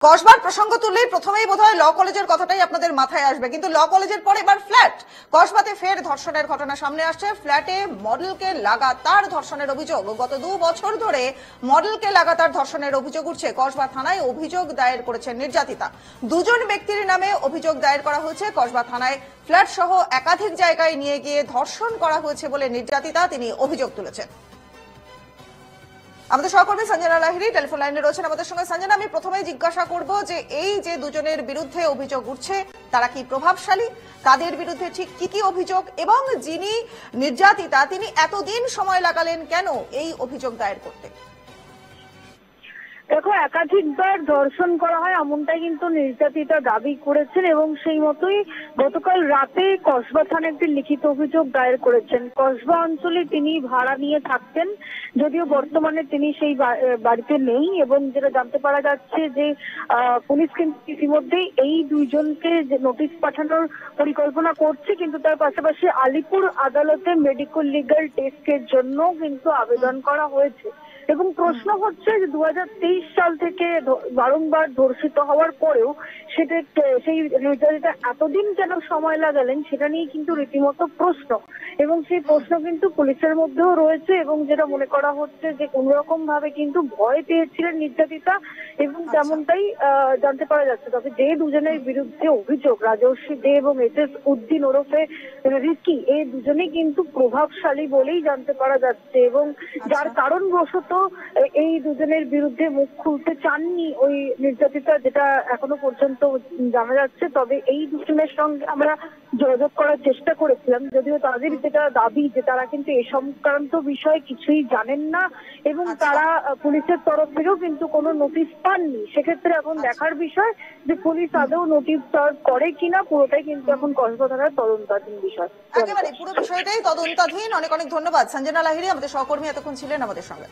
কসবার প্রসঙ্গ তুললেই প্রথমেই বোধহয় ল কলেজের কথাটাই আপনাদের মাথায় আসবে, কিন্তু ল কলেজের পর এবার ফ্ল্যাট। কসবাতে ফের ধর্ষণের ঘটনা সামনে আসছে। ফ্ল্যাটে মডেলকে লাগাতার ধর্ষণের অভিযোগ। গত 2 বছর ধরে মডেলকে লাগাতার ধর্ষণের অভিযোগ উঠছে। কসবা থানায় অভিযোগ দায়ের করেছেন নির্যাতিতা। দুজন ব্যক্তির নামে অভিযোগ দায়ের করা হয়েছে। কসবা থানায় ফ্ল্যাট সহ একাধিক জায়গায় নিয়ে গিয়ে ধর্ষণ করা হয়েছে বলে নির্যাতিতা তিনি অভিযোগ তুলেছেন। আমাদের সহকর্মী সঞ্জনা লাহিড়ী টেলিফোন লাইনে রয়েছেন আমাদের সঙ্গে। সঞ্জনা, আমি প্রথমেই জিজ্ঞাসা করব যে এই যে দুজনের বিরুদ্ধে অভিযোগ উঠছে তারা কি প্রভাবশালী, তাদের বিরুদ্ধে ঠিক কি কি অভিযোগ, এবং যিনি নির্যাতিতা তিনি এতদিন সময় লাগালেন কেন এই অভিযোগ দায়ের করতে? দেখো, একাধিকবার ধর্ষণ করা হয় এমনটাই কিন্তু নির্যাতিতা দাবি করেছেন এবং সেই মতোই গতকাল রাতে কসবা থানায় একটি লিখিত অভিযোগ দায়ের করেছেন। কসবা অঞ্চলে তিনি ভাড়া নিয়ে থাকতেন, যদিও বর্তমানে তিনি সেই বাড়িতে নেই। এবং যেটা জানতে পারা যাচ্ছে যে পুলিশ কিন্তু ইতিমধ্যেই এই দুইজনকে যে নোটিশ পাঠানোর পরিকল্পনা করছে, কিন্তু তার পাশাপাশি আলিপুর আদালতে মেডিকেল লিগ্যাল টেস্টের জন্য কিন্তু আবেদন করা হয়েছে। এবং প্রশ্ন হচ্ছে যে 2023 সাল থেকে বারংবার ধর্ষিত হওয়ার পরেও সেই নির্যাতিতা এতদিন কেন সময় লাগালেন সেটা নিয়ে কিন্তু রীতিমতো প্রশ্ন। এবং সেই প্রশ্ন কিন্তু পুলিশের মধ্যেও রয়েছে এবং যেটা মনে করা হচ্ছে যে কোন রকম ভাবে কিন্তু ভয় পেয়েছিলেন নির্যাতিতা এবং তেমনটাই জানতে পারা যাচ্ছে। তবে যে দুজনের বিরুদ্ধে অভিযোগ, রাজর্ষি দে এবং এস উদ্দিন ওরফে রিকি, এই দুজনেই কিন্তু প্রভাবশালী বলেই জানতে পারা যাচ্ছে। এবং যার কারণবশত এই দুজনের বিরুদ্ধে মুখ খুলতে চাননি ওই নির্যাতিতা, যেটা এখনো পর্যন্ত জানা যাচ্ছে। তবে এই দুজনের সঙ্গে আমরা যোগাযোগ করার চেষ্টা করেছিলাম, যদিও তাদের যেটা দাবি যে তারা কিন্তু এ সংক্রান্ত বিষয়ে কিছুই জানেন না এবং তারা পুলিশের তরফ থেকেও কিন্তু কোনো নোটিশ পাননি। সেক্ষেত্রে এখন দেখার বিষয় যে পুলিশ আদৌ নোটিশ সার্ভ করে কিনা, পুরোটাই কিন্তু এখন কসবা থানার তদন্তাধীন বিষয়। একেবারে পুরো বিষয়টাই তদন্তাধীন। অনেক অনেক ধন্যবাদ সঞ্জনা লাহিড়ী, আমাদের সহকর্মী এতক্ষণ ছিলেন আমাদের সঙ্গে।